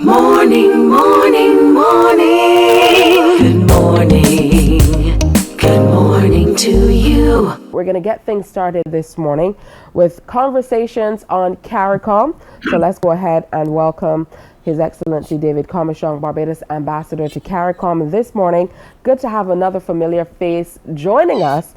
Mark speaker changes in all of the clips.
Speaker 1: Morning, morning, morning. Good morning. Good morning to you.
Speaker 2: We're going to get things started this morning with conversations on CARICOM. So let's go ahead and welcome His Excellency David Comissiong, Barbados Ambassador to CARICOM this morning. Good to have another familiar face joining us.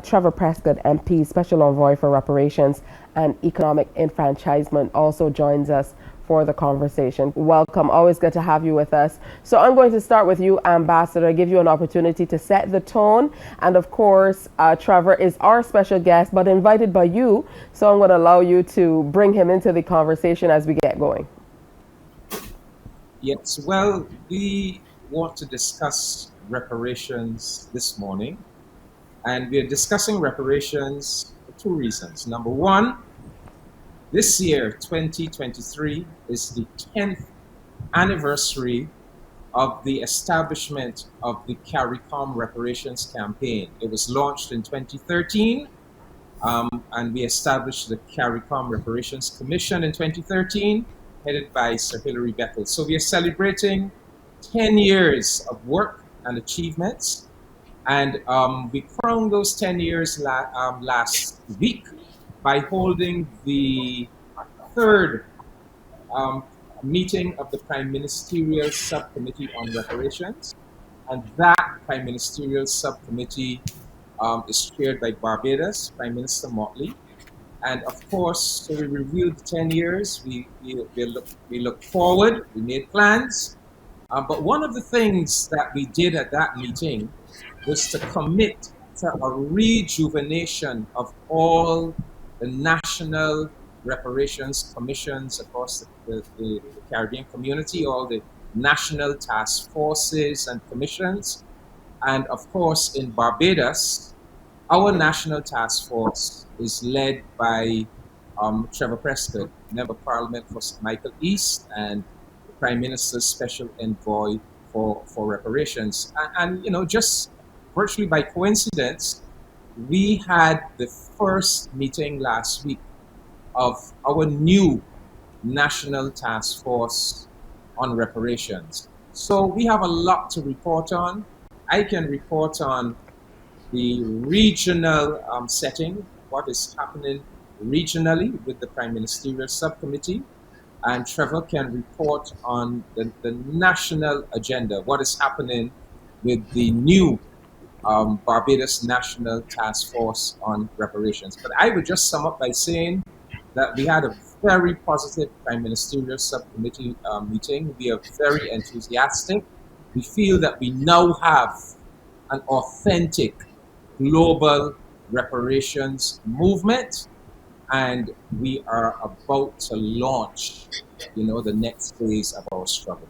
Speaker 2: Trevor Prescod, MP, Special Envoy for Reparations and Economic Enfranchisement, also joins us for the conversation. Welcome. Always good to have you with us. So I'm going to start with you, Ambassador, give you an opportunity to set the tone. And of course, Trevor is our special guest, but invited by you. So I'm going to allow you to bring him into the conversation as we get going.
Speaker 3: Yes, well, we want to discuss reparations this morning. And we're discussing reparations for two reasons. Number one, this year, 2023, is the 10th anniversary of the establishment of the CARICOM reparations campaign. It was launched in 2013, and we established the CARICOM Reparations Commission in 2013, headed by Sir Hilary Beckles. So we are celebrating 10 years of work and achievements, and we crowned those 10 years last week by holding the third meeting of the Prime Ministerial Subcommittee on Reparations. And that Prime Ministerial Subcommittee is chaired by Barbados, Prime Minister Motley. And of course, so we reviewed the 10 years, we look forward, we made plans. But one of the things that we did at that meeting was to commit to a rejuvenation of all the national reparations commissions across the Caribbean community, all the national task forces and commissions. And of course, in Barbados, our national task force is led by Trevor Prescod, Member of Parliament for St. Michael East, and the Prime Minister's Special Envoy for reparations. And you know, just virtually by coincidence, we had the first meeting last week of our new National Task Force on Reparations. So we have a lot to report on. I can report on the regional setting, what is happening regionally with the Prime Ministerial Subcommittee, and Trevor can report on the national agenda, what is happening with the new Barbados National Task Force on Reparations. But I would just sum up by saying that we had a very positive Prime Ministerial Subcommittee meeting. We are very enthusiastic. We feel that we now have an authentic global reparations movement, and we are about to launch, the next phase of our struggle.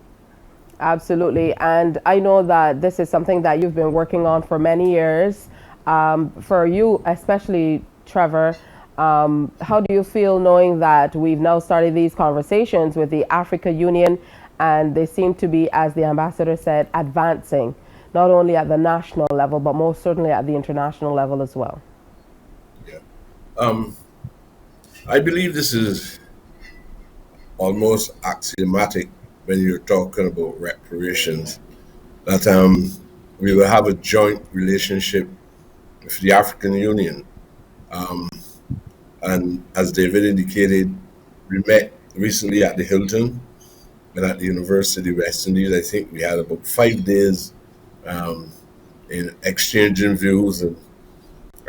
Speaker 2: Absolutely. And I know that this is something that you've been working on for many years. For you, especially, Trevor, how do you feel knowing that we've now started these conversations with the Africa Union, and they seem to be, as the ambassador said, advancing, not only at the national level, but most certainly at the international level as well?
Speaker 4: Yeah. I believe this is almost axiomatic when you're talking about reparations, that we will have a joint relationship with the African Union. And as David indicated, we met recently at the Hilton and at the University of West Indies. I think we had about 5 days in exchanging views and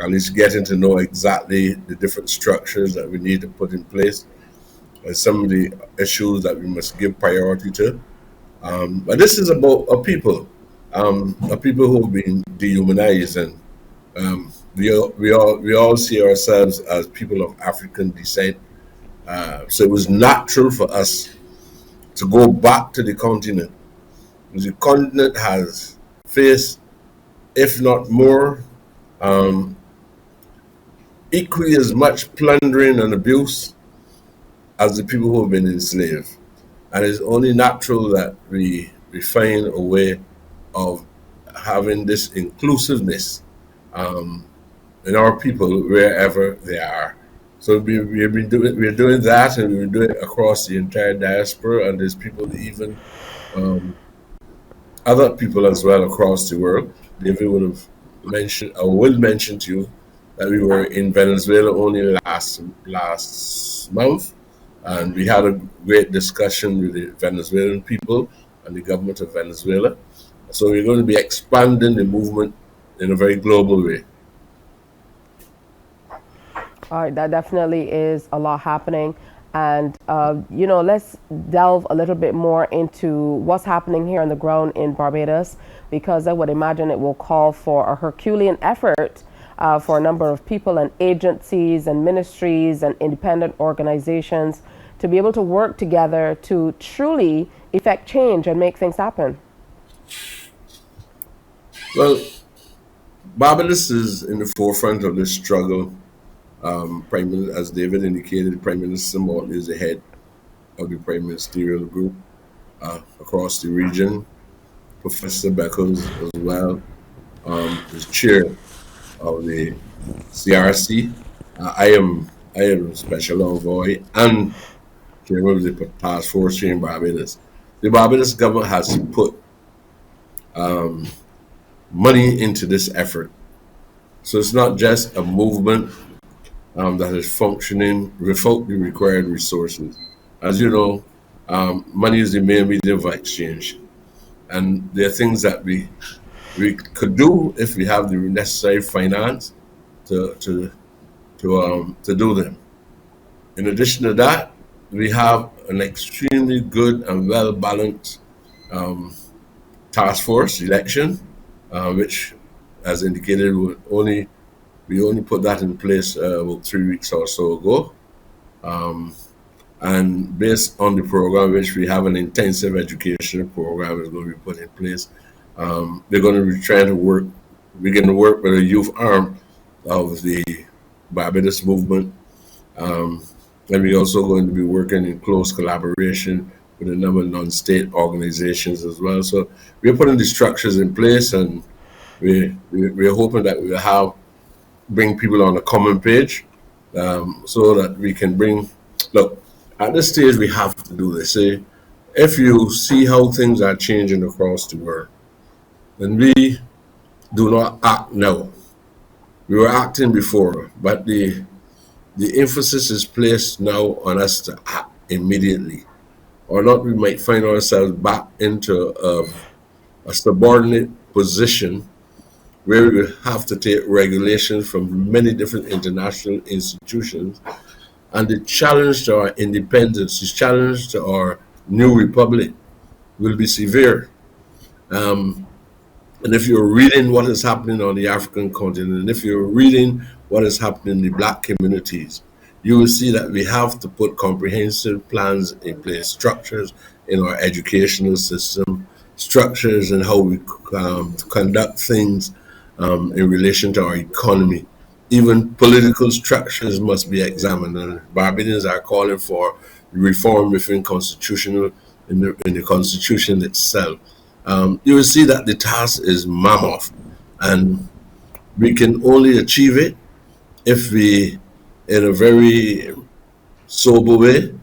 Speaker 4: at least getting to know exactly the different structures that we need to put in place and some of the issues that we must give priority to. But this is about a people who have been dehumanized, and we all see ourselves as people of African descent. So it was natural for us to go back to the continent. The continent has faced, if not more, equally as much plundering and abuse as the people who have been enslaved. And it's only natural that we find a way of having this inclusiveness in our people wherever they are. So we're doing that, and we're doing it across the entire diaspora, and there's people even um, other people as well across the world. David would have mentioned or will mention to you that we were in Venezuela only last month, and we had a great discussion with the Venezuelan people and the government of Venezuela. So we're going to be expanding the movement in a very global way.
Speaker 2: All right, that definitely is a lot happening. And, let's delve a little bit more into what's happening here on the ground in Barbados, because I would imagine it will call for a Herculean effort for a number of people and agencies and ministries and independent organizations to be able to work together to truly effect change and make things happen.
Speaker 4: Well, Barbados is in the forefront of this struggle. As David indicated, Prime Minister Morton is the head of the Prime Ministerial Group across the region. Professor Beckles as well is chair of the CRC. I am Special Envoy and chairman of the task force here in Barbados. The Barbados government has put money into this effort. So it's not just a movement that is functioning without the required resources. As you know, money is the main medium of exchange. And there are things that we could do if we have the necessary finance to do them. In addition to that, we have an extremely good and well balanced task force election, which, as indicated, we only put that in place about 3 weeks or so ago. And based on the program, which we have an intensive education program is going to be put in place, they're going to be trying to begin to work with a youth arm of the Barbados movement. And we're also going to be working in close collaboration with a number of non-state organizations as well. So we're putting the structures in place, and we're hoping that we'll bring people on a common page, so that we can look, at this stage we have to do this. If you see how things are changing across the world, then we do not act now. We were acting before, but the emphasis is placed now on us to act immediately, or not we might find ourselves back into a subordinate position where we have to take regulations from many different international institutions. And the challenge to our independence, the challenge to our new republic will be severe. And if you're reading what is happening on the African continent, and if you're reading what is happening in the Black communities, you will see that we have to put comprehensive plans in place, structures in our educational system, structures in how we conduct things in relation to our economy. Even political structures must be examined, and Barbadians are calling for reform within in the constitution itself. You will see that the task is mammoth, and we can only achieve it if we, in a very sober way,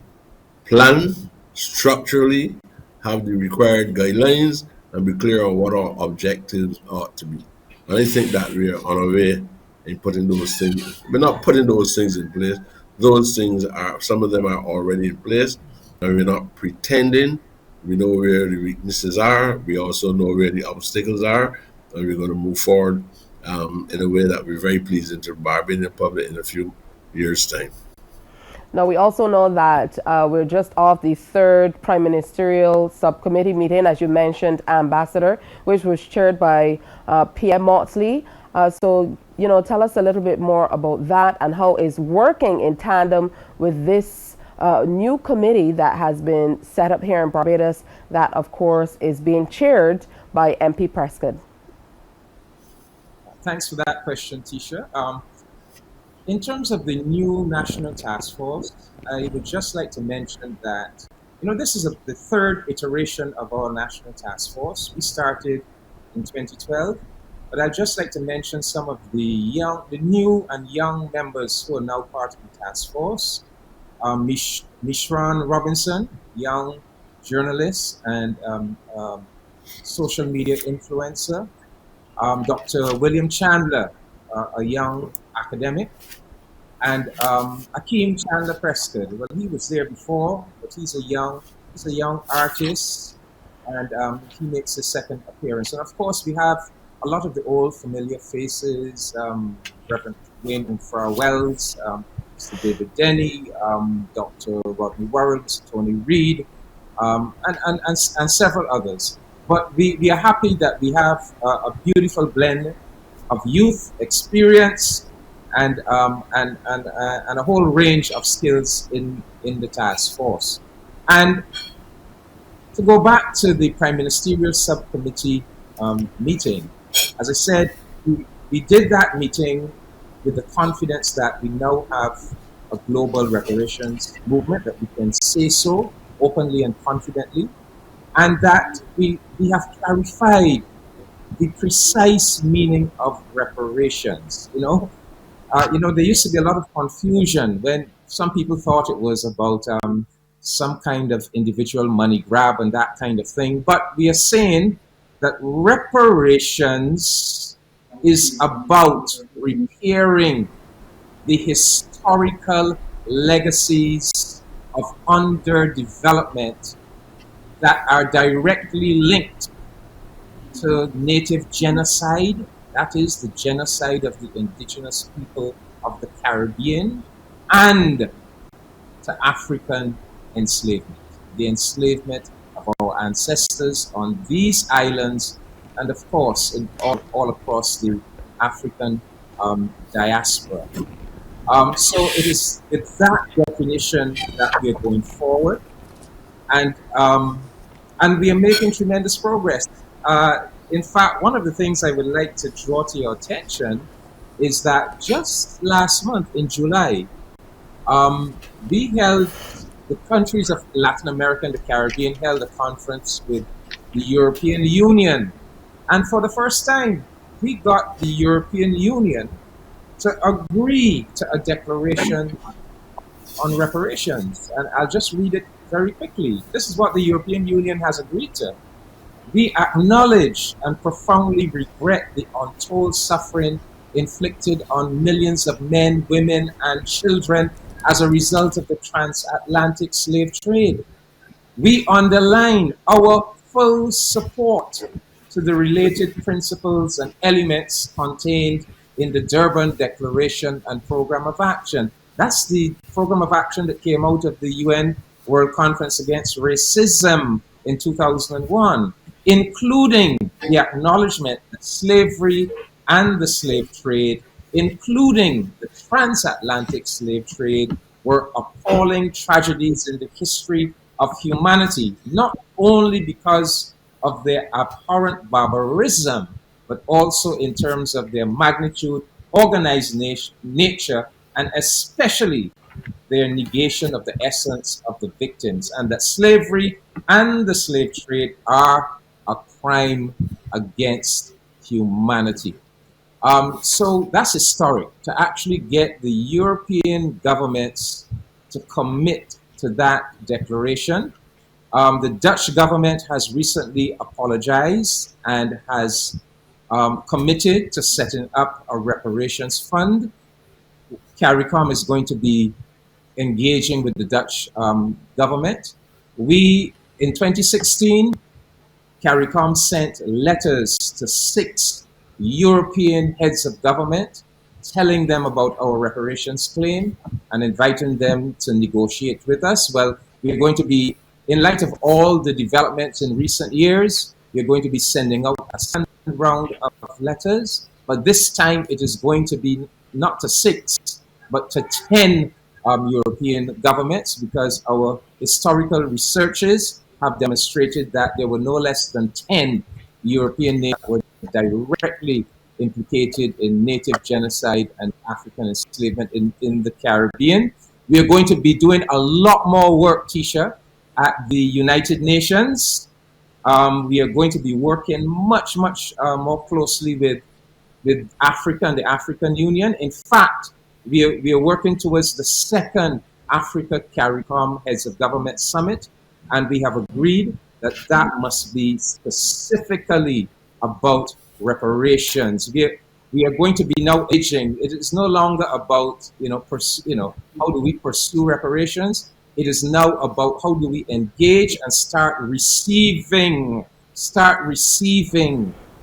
Speaker 4: plan structurally, have the required guidelines, and be clear on what our objectives ought to be. And I think that we are on our way in putting those things. We're not putting those things in place. Those things some of them are already in place, and we're not pretending. We know where the weaknesses are. We also know where the obstacles are, and we're going to move forward in a way that we're very pleasing to the Barbadian public in a few years' time.
Speaker 2: Now, we also know that we're just off the third Prime Ministerial Subcommittee meeting, as you mentioned, Ambassador, which was chaired by PM Motley. So, tell us a little bit more about that and how it's working in tandem with this new committee that has been set up here in Barbados that, of course, is being chaired by MP Prescod.
Speaker 3: Thanks for that question, Tisha. In terms of the new National Task Force, I would just like to mention that, this is the third iteration of our National Task Force. We started in 2012, but I'd just like to mention some of the new and young members who are now part of the task force. Mishran Robinson, young journalist and social media influencer. Dr. William Chandler, a young academic, and Akeem Chandler Prescod. Well, he was there before, but he's a young artist, and he makes his second appearance. And of course, we have a lot of the old familiar faces, Reverend Wayne Umfra Wells, Mr. David Denny, Dr. Rodney Worrell, Mr. Tony Reed, and several others. But we are happy that we have a beautiful blend of youth, experience, and a whole range of skills in the task force. And to go back to the Prime Ministerial Subcommittee meeting, as I said, we did that meeting with the confidence that we now have a global reparations movement, that we can say so openly and confidently, and that we have clarified the precise meaning of reparations. There used to be a lot of confusion when some people thought it was about some kind of individual money grab and that kind of thing. But we are saying that reparations is about repairing the historical legacies of underdevelopment that are directly linked to native genocide, that is the genocide of the indigenous people of the Caribbean, and to African enslavement, the enslavement of our ancestors on these islands, and of course all across the African diaspora. So it is with that definition that we are going forward, and we are making tremendous progress. In fact, one of the things I would like to draw to your attention is that just last month in July, we held, the countries of Latin America and the Caribbean held a conference with the European Union. And for the first time, we got the European Union to agree to a declaration on reparations. And I'll just read it very quickly. This is what the European Union has agreed to. We acknowledge and profoundly regret the untold suffering inflicted on millions of men, women, and children as a result of the transatlantic slave trade. We underline our full support to the related principles and elements contained in the Durban Declaration and Program of Action. That's the program of action that came out of the UN World Conference Against Racism in 2001, including the acknowledgement that slavery and the slave trade, including the transatlantic slave trade, were appalling tragedies in the history of humanity, not only because of their abhorrent barbarism, but also in terms of their magnitude, organized nature, and especially their negation of the essence of the victims, and that slavery and the slave trade are a crime against humanity. So that's historic, to actually get the European governments to commit to that declaration. The Dutch government has recently apologized and has committed to setting up a reparations fund. CARICOM is going to be engaging with the Dutch government. In 2016, CARICOM sent letters to 6 European heads of government telling them about our reparations claim and inviting them to negotiate with us. Well, we're going to be, in light of all the developments in recent years, we're going to be sending out a second round of letters, but this time it is going to be not to 6, but to 10 European governments, because our historical researches have demonstrated that there were no less than 10 European nations that were directly implicated in native genocide and African enslavement in the Caribbean. We are going to be doing a lot more work, Tisha, at the United Nations. We are going to be working much more closely with with Africa and the African Union. In fact, we are working towards the second Africa CARICOM Heads of Government Summit, and we have agreed that that must be specifically about reparations. We are going to be now aging. It is no longer about how do we pursue reparations. It is now about how do we engage and start receiving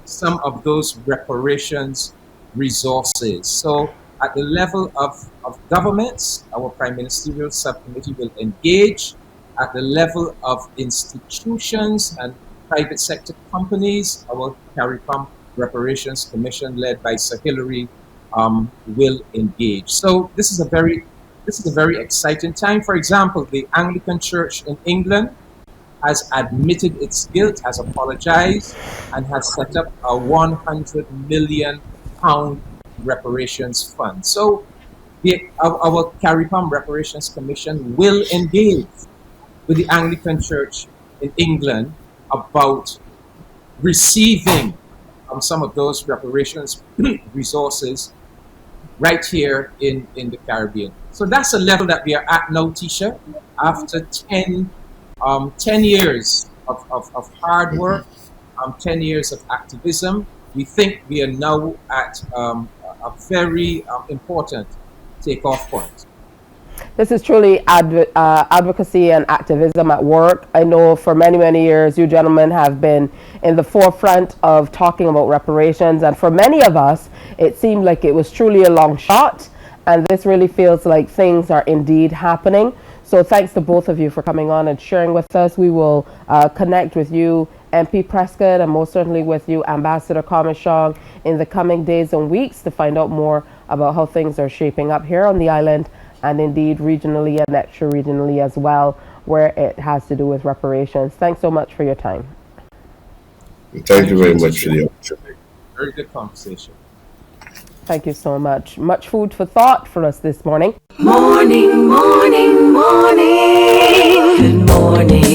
Speaker 3: some of those reparations resources. So at the level of governments, our Prime Ministerial Subcommittee will engage. At the level of institutions and private sector companies, our CARICOM Reparations Commission, led by Sir Hilary, will engage. So this is a very exciting time. For example, the Anglican Church in England has admitted its guilt, has apologized, and has set up a £100 million reparations fund. So our CARICOM Reparations Commission will engage with the Anglican Church in England about receiving some of those reparations resources right here in the Caribbean. So that's the level that we are at now, Tisha. After 10 years of hard work, 10 years of activism, we think we are now at a very important takeoff point.
Speaker 2: This is truly advocacy and activism at work. I know for many, many years, you gentlemen have been in the forefront of talking about reparations. And for many of us, it seemed like it was truly a long shot. And this really feels like things are indeed happening. So thanks to both of you for coming on and sharing with us. We will connect with you, MP Prescod, and most certainly with you, Ambassador Comissiong, in the coming days and weeks to find out more about how things are shaping up here on the island, and indeed regionally and extra-regionally as well, where it has to do with reparations. Thanks so much for your time.
Speaker 4: Thank you very much for the opportunity.
Speaker 3: Very good conversation.
Speaker 2: Thank you so much. Much food for thought for us this morning.
Speaker 1: Morning, morning, morning. Good morning.